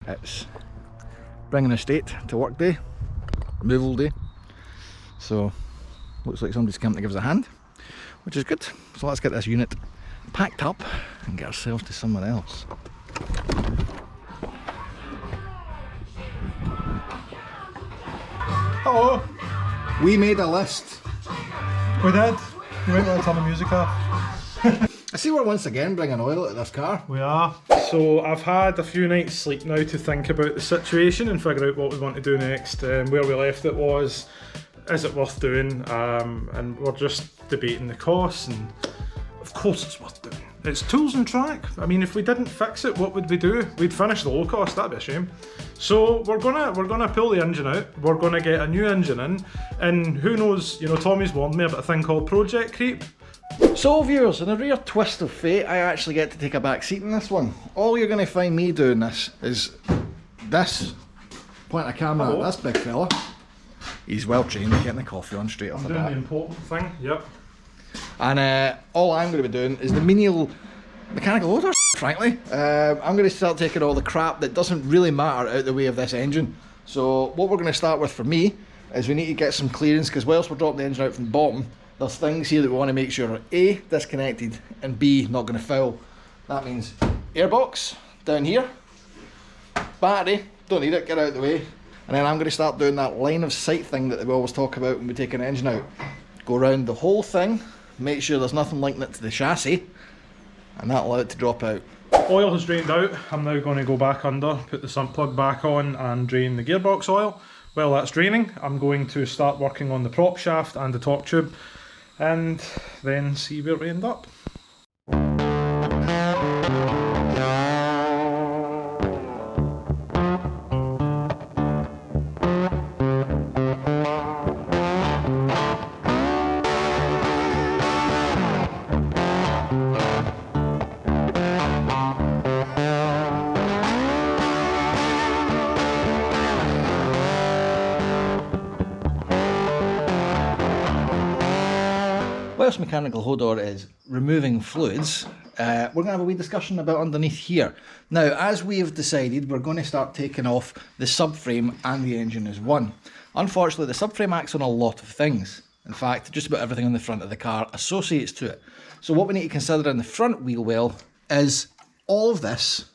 It's bringing estate to work day, removal day. So looks like somebody's come to give us a hand, which is good. So let's get this unit packed up and get ourselves to somewhere else. Hello. We made a list. We did. You might want to turn the music off. I see we're once again bringing oil to this car. We are. So I've had a few nights sleep now to think about the situation and figure out what we want to do next. Where we left it was, is it worth doing? And we're just debating the costs, and of course it's worth doing. It's tools and track. I mean, if we didn't fix it, what would we do? We'd finish the low cost, that'd be a shame. So we're gonna pull the engine out, we're gonna get a new engine in, and who knows, you know, Tommy's warned me about a thing called project creep. So viewers, in a rare twist of fate, I actually get to take a back seat in this one. All you're going to find me doing this is this. Point a camera at this big fella. He's well trained at getting the coffee on straight off the bat. Doing the important thing, yep. And all I'm going to be doing is the menial mechanical order, frankly. I'm going to start taking all the crap that doesn't really matter out the way of this engine. So what we're going to start with for me is we need to get some clearance, because whilst we're dropping the engine out from the bottom, there's things here that we want to make sure are A, disconnected, and B, not going to foul. That means airbox down here, battery, don't need it, get out of the way. And then I'm going to start doing that line of sight thing that we always talk about when we take an engine out. Go around the whole thing, make sure there's nothing linking it to the chassis, and that'll allow it to drop out. Oil has drained out. I'm now going to go back under, put the sump plug back on and drain the gearbox oil. While that's draining, I'm going to start working on the prop shaft and the torque tube, and then see where we end up. Whilst mechanical hodor is removing fluids, we're going to have a wee discussion about underneath here. Now, as we have decided, we're going to start taking off the subframe and the engine as one. Unfortunately, the subframe acts on a lot of things. In fact, just about everything on the front of the car associates to it. So what we need to consider in the front wheel well is all of this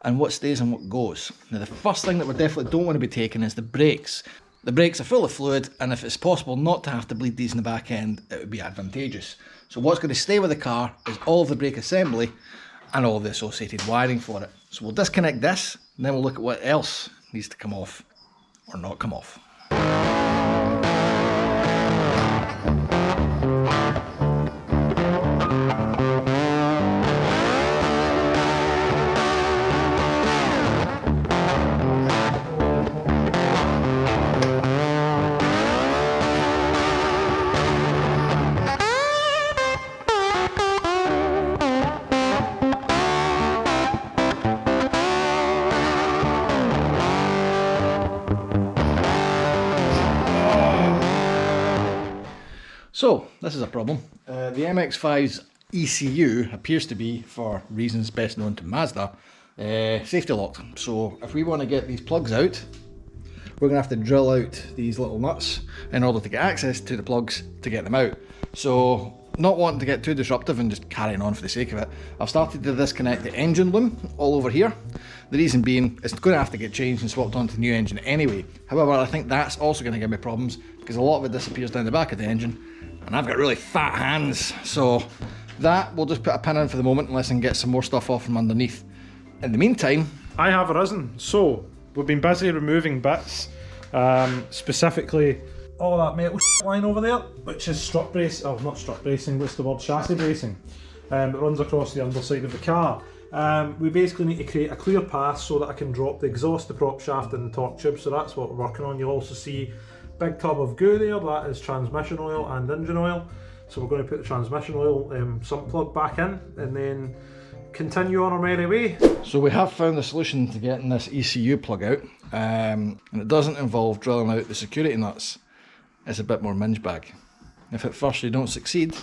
and what stays and what goes. Now, the first thing that we definitely don't want to be taking is the brakes. The brakes are full of fluid, and if it's possible not to have to bleed these in the back end, it would be advantageous. So what's going to stay with the car is all of the brake assembly and all of the associated wiring for it. So we'll disconnect this, and then we'll look at what else needs to come off or not come off. So, this is a problem. The MX5's ECU appears to be, for reasons best known to Mazda, safety locked. So if we want to get these plugs out, we're going to have to drill out these little nuts in order to get access to the plugs to get them out. So, not wanting to get too disruptive and just carrying on for the sake of it, I've started to disconnect the engine loom all over here. The reason being, it's going to have to get changed and swapped onto the new engine anyway. However, I think that's also going to give me problems because a lot of it disappears down the back of the engine, and I've got really fat hands, so that we'll just put a pin in for the moment unless I can get some more stuff off from underneath. In the meantime, I have arisen. So we've been busy removing bits, specifically all that metal line over there, which is strut brace, oh not strut bracing, what's the word, chassis bracing, that runs across the underside of the car. We basically need to create a clear path so that I can drop the exhaust, the prop shaft and the torque tube, so that's what we're working on. You'll also see big tub of goo there, that is transmission oil and engine oil. So we're going to put the transmission oil sump plug back in and then continue on our merry way. So we have found the solution to getting this ECU plug out, and it doesn't involve drilling out the security nuts. It's a bit more minge bag. If at first you don't succeed,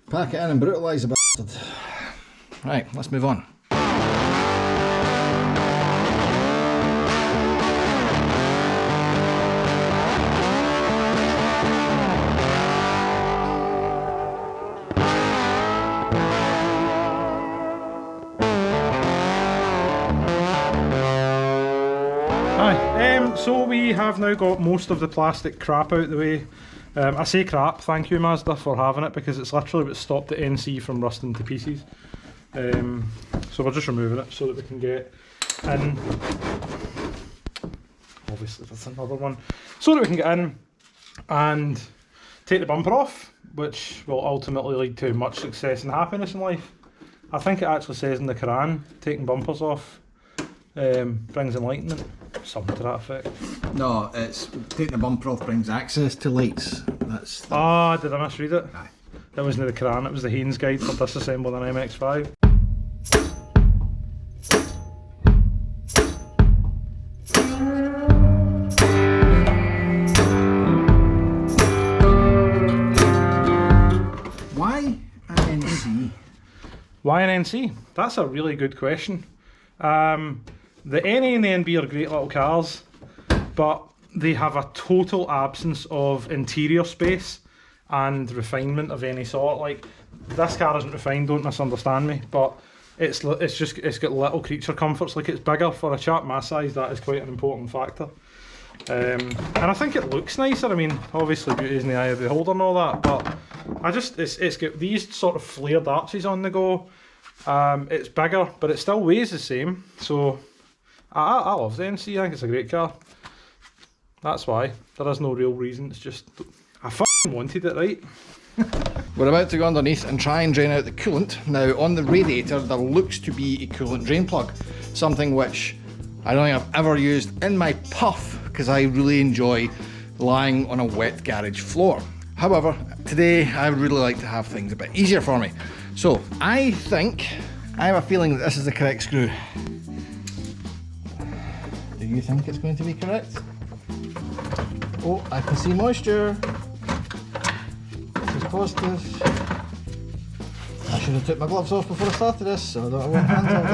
pack it in and brutalise the bastard. Right, let's move on. Aye, so we have now got most of the plastic crap out the way. I say crap, thank you Mazda for having it, because it's literally what stopped the NC from rusting to pieces. So we're just removing it so that we can get in. Obviously there's another one. So that we can get in and take the bumper off, which will ultimately lead to much success and happiness in life. I think it actually says in the Quran, taking bumpers off brings enlightenment, something to that effect. No, it's taking the bumper off brings access to lights. That's the... Ah, did I misread it? Aye. That wasn't the Quran, it was the Haynes guide for disassembling an MX5. Why an NC? Why an NC? That's a really good question. The NA and the NB are great little cars, but they have a total absence of interior space and refinement of any sort. Like, this car isn't refined, don't misunderstand me, but it's got little creature comforts. Like, it's bigger for a chap my size. That is quite an important factor. And I think it looks nicer. I mean, obviously beauty is in the eye of the beholder and all that, but it's got these sort of flared arches on the go. It's bigger, but it still weighs the same. So I love the NC. I think it's a great car. That's why. There is no real reason. It's just I f***ing wanted it, right? We're about to go underneath and try and drain out the coolant. Now, on the radiator there looks to be a coolant drain plug, something which I don't think I've ever used in my puff, because I really enjoy lying on a wet garage floor. However, today I would really like to have things a bit easier for me. So I have a feeling that this is the correct screw. Do you think it's going to be correct? Oh, I can see moisture. This is positive. I should have took my gloves off before I started this, so I don't have warm hands all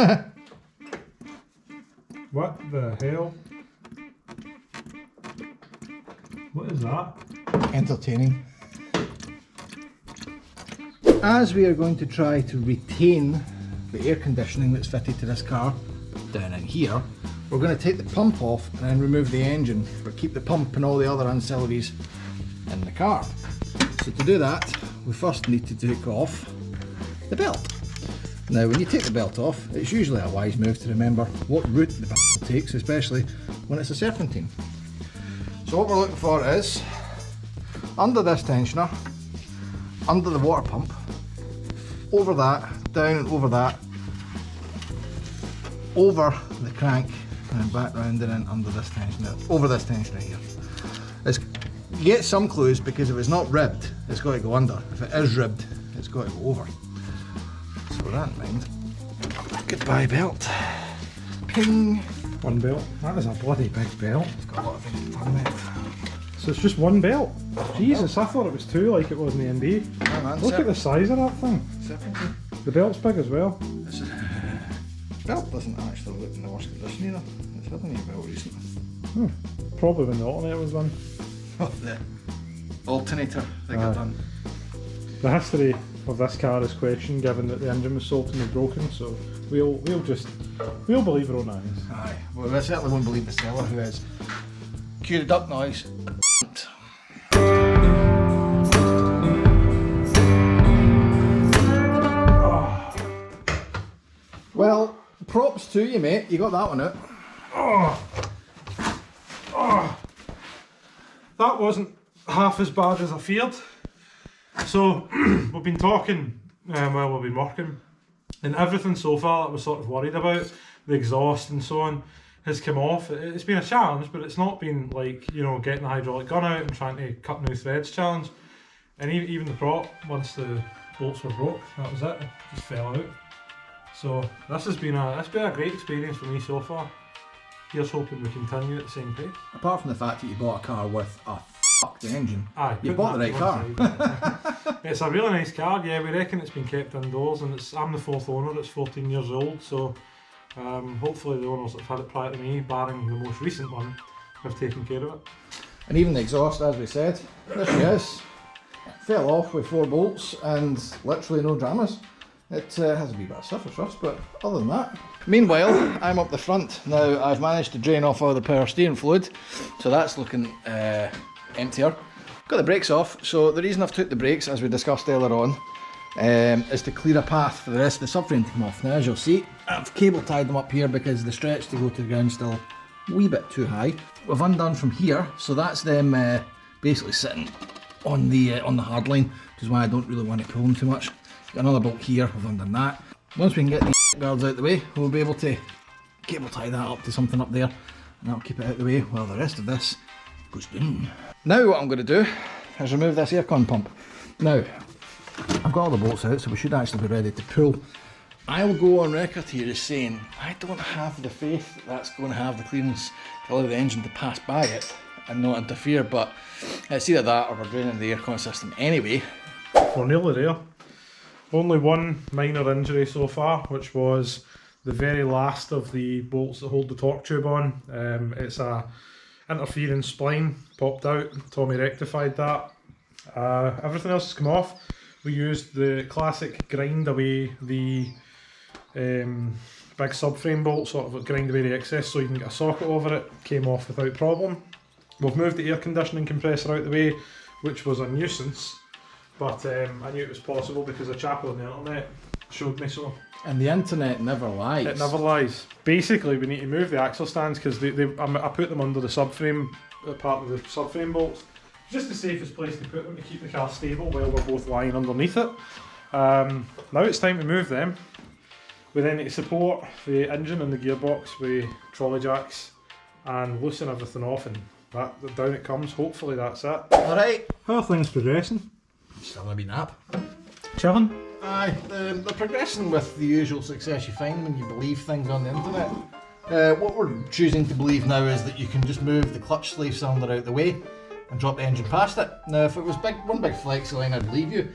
day. What the hell? What is that? Entertaining. As we are going to try to retain the air conditioning that's fitted to this car down in here, we're going to take the pump off and then remove the engine, but keep the pump and all the other ancillaries in the car. So to do that, we first need to take off the belt. Now, when you take the belt off, it's usually a wise move to remember what route the belt takes, especially when it's a serpentine. So what we're looking for is under this tensioner, under the water pump, over that, down and over that, over the crank, and then back round and then under this tensioner, over this tensioner here. You get some clues, because if it's not ribbed, it's got to go under. If it is ribbed, it's got to go over. So with that in mind, goodbye belt. Ping. One belt. That is a bloody big belt. It's got a lot of things to turn it. So it's just one belt? Jesus, I thought it was two like it was in the NB. Look at the size of that thing. The belt's big as well. The belt doesn't actually look in the worst condition either. It's had a new belt recently. Probably when the alternator was done. Oh, the alternator they got done. The history of this car is questioned, given that the engine was sold and was broken, so we'll believe our own eyes. Aye, well, we certainly won't believe the seller, who is cue the duck noise. Well, props to you, mate. You got that one out. That wasn't half as bad as I feared. So we've been talking while we've been working, and everything so far that we're sort of worried about, the exhaust and so on, has come off. It's been a challenge, but it's not been like, you know, getting the hydraulic gun out and trying to cut new threads challenge. And even the prop, once the bolts were broke, that was it. It just fell out. So this has been a great experience for me so far. Here's hoping we continue at the same pace. Apart from the fact that you bought a car with a fucked engine, Aye, you bought the right car. It's a really nice car. Yeah, we reckon it's been kept indoors, and I'm the fourth owner. It's 14 years old, so hopefully the owners that have had it prior to me, barring the most recent one, have taken care of it. And even the exhaust, as we said, there she is. Fell off with 4 bolts and literally no dramas. It has a wee bit of surface rust, but other than that. Meanwhile, I'm up the front. Now, I've managed to drain off all the power steering fluid, so that's looking emptier. Got the brakes off, so the reason I've took the brakes, as we discussed earlier on, is to clear a path for the rest of the subframe to come off. Now, as you'll see, I've cable tied them up here because the stretch to go to the ground is still a wee bit too high. We've undone from here, so that's them basically sitting on the hard line, which is why I don't really want to pull them too much. Got another bolt here, we've undone that. Once we can get the guards out the way, we'll be able to cable tie that up to something up there, and that'll keep it out the way while the rest of this goes down. Now what I'm going to do is remove this aircon pump. Now, I've got all the bolts out, so we should actually be ready to pull. I'll go on record here as saying I don't have the faith that that's going to have the clearance to allow the engine to pass by it and not interfere, but it's either that or we're draining the aircon system anyway. We're nearly there. Only one minor injury so far, which was the very last of the bolts that hold the torque tube on. It's a interfering spline popped out. Tommy rectified that. Everything else has come off. We used the classic grind away the big subframe bolt, sort of grind away the excess so you can get a socket over it. Came off without problem. We've moved the air conditioning compressor out the way, which was a nuisance. But I knew it was possible because a chap on the internet showed me so. And the internet never lies. It never lies. Basically, we need to move the axle stands because I put them under the subframe, part of the subframe bolts. Just the safest place to put them to keep the car stable while we're both lying underneath it. Now it's time to move them. We then need to support the engine and the gearbox with trolley jacks and loosen everything off, and down it comes. Hopefully that's it. Alright. How are things progressing? Still a wee nap. Chilling? Aye, the progressing with the usual success you find when you believe things on the internet. What we're choosing to believe now is that you can just move the clutch sleeve cylinder out the way and drop the engine past it. Now if it was one big flexi line I'd believe you,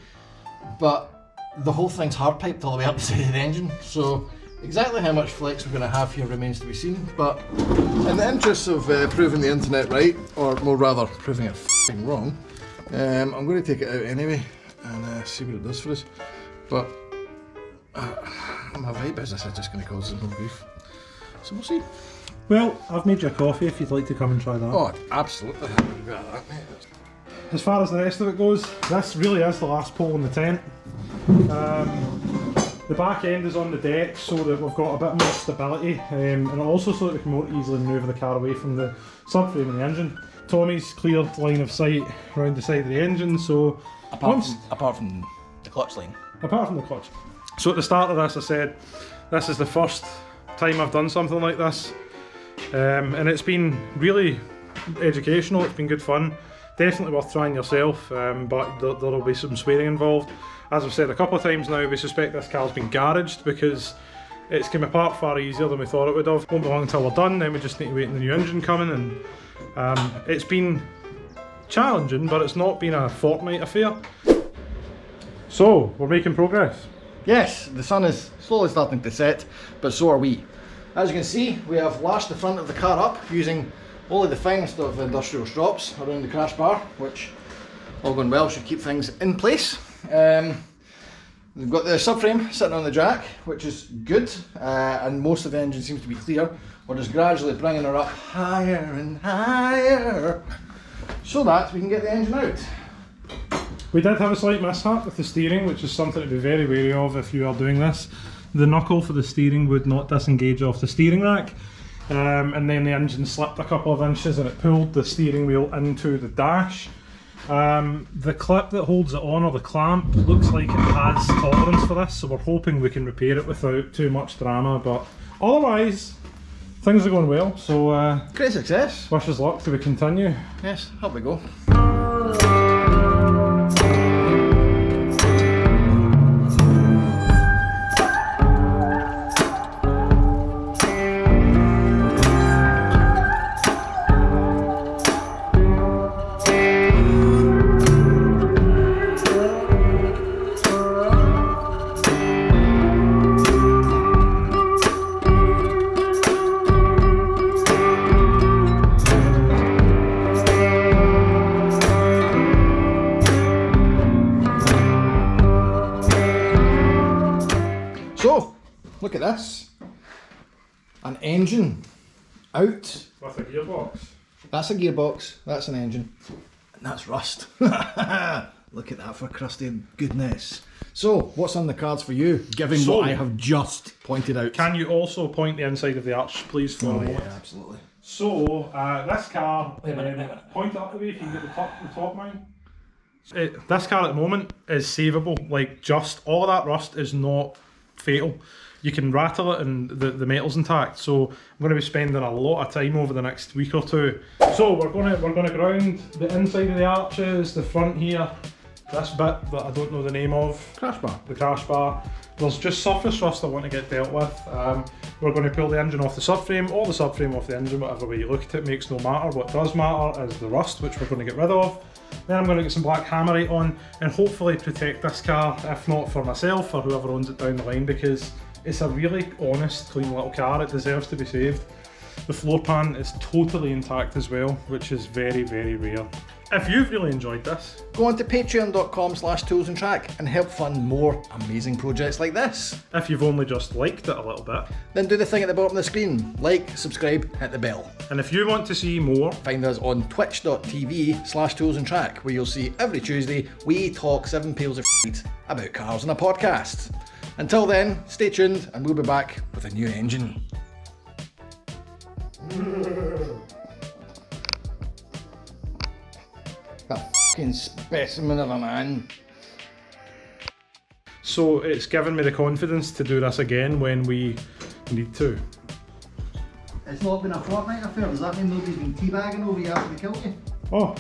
but the whole thing's hard piped all the way up the side of the engine, so exactly how much flex we're going to have here remains to be seen, but in the interests of proving the internet right, or more rather proving it f***ing wrong, I'm going to take it out anyway and see what it does for us. But my vibe is this is just going to cause us more grief, so we'll see. Well, I've made you a coffee if you'd like to come and try that. Oh, absolutely. As far as the rest of it goes, this really is the last pole in the tent. The back end is on the deck so that we've got a bit more stability, and also so that we can more easily manoeuvre the car away from the subframe and the engine. Tommy's cleared line of sight around the side of the engine, so apart from the clutch line. Apart from the clutch. So at the start of this I said, this is the first time I've done something like this, and it's been really educational, it's been good fun. Definitely worth trying yourself, but there'll be some swearing involved. As I've said a couple of times now, we suspect this car's been garaged because it's come apart far easier than we thought it would have. Won't be long until we're done, then we just need to wait for the new engine coming, and it's been challenging, but it's not been a fortnight affair. So, we're making progress. Yes, the sun is slowly starting to set, but so are we. As you can see, we have lashed the front of the car up using only the finest of industrial strops around the crash bar, which, all going well, should keep things in place. We've got the subframe sitting on the jack, which is good, and most of the engine seems to be clear. We're just gradually bringing her up higher and higher so that we can get the engine out. We did have a slight mishap with the steering, which is something to be very wary of if you are doing this. The knuckle for the steering would not disengage off the steering rack, and then the engine slipped a couple of inches and it pulled the steering wheel into the dash. The clip that holds it on, or the clamp, looks like it has tolerance for this, so we're hoping we can repair it without too much drama, but otherwise things are going well, so Great success. wish us luck till we continue. Yes, up we go. So, look at this. An engine out. With a gearbox. That's a gearbox, that's an engine, and that's rust. Look at that for crusted goodness. So, what's on the cards for you, given what I have just pointed out? Can you also point the inside of the arch, please, for Oh me? yeah, absolutely. So, this car, point it up a way if you can get the top mount. This car at the moment is savable, like just, all of that rust is not fatal. You can rattle it and the metal's intact, so I'm going to be spending a lot of time over the next week or two. So we're going to ground the inside of the arches, the front here, this bit that I don't know the name of. Crash bar. The crash bar. There's just surface rust I want to get dealt with. We're going to pull the engine off the subframe, or the subframe off the engine, whatever way you look at it makes no matter. What does matter is the rust, which we're going to get rid of. Then I'm going to get some black hammerite on and hopefully protect this car, if not for myself or whoever owns it down the line, because it's a really honest, clean little car. It deserves to be saved. The floor pan is totally intact as well, which is very, very rare. If you've really enjoyed this, go on to patreon.com/toolsandtrack and help fund more amazing projects like this. If you've only just liked it a little bit, then do the thing at the bottom of the screen. Like, subscribe, hit the bell. And if you want to see more, find us on twitch.tv/toolsandtrack, where you'll see every Tuesday we talk 7 pails of shit about cars on a podcast. Until then, stay tuned and we'll be back with a new engine. That fucking specimen of a man. So it's given me the confidence to do this again when we need to. It's not been a fortnight affair, does that mean nobody's been teabagging over you after they killed you? Oh.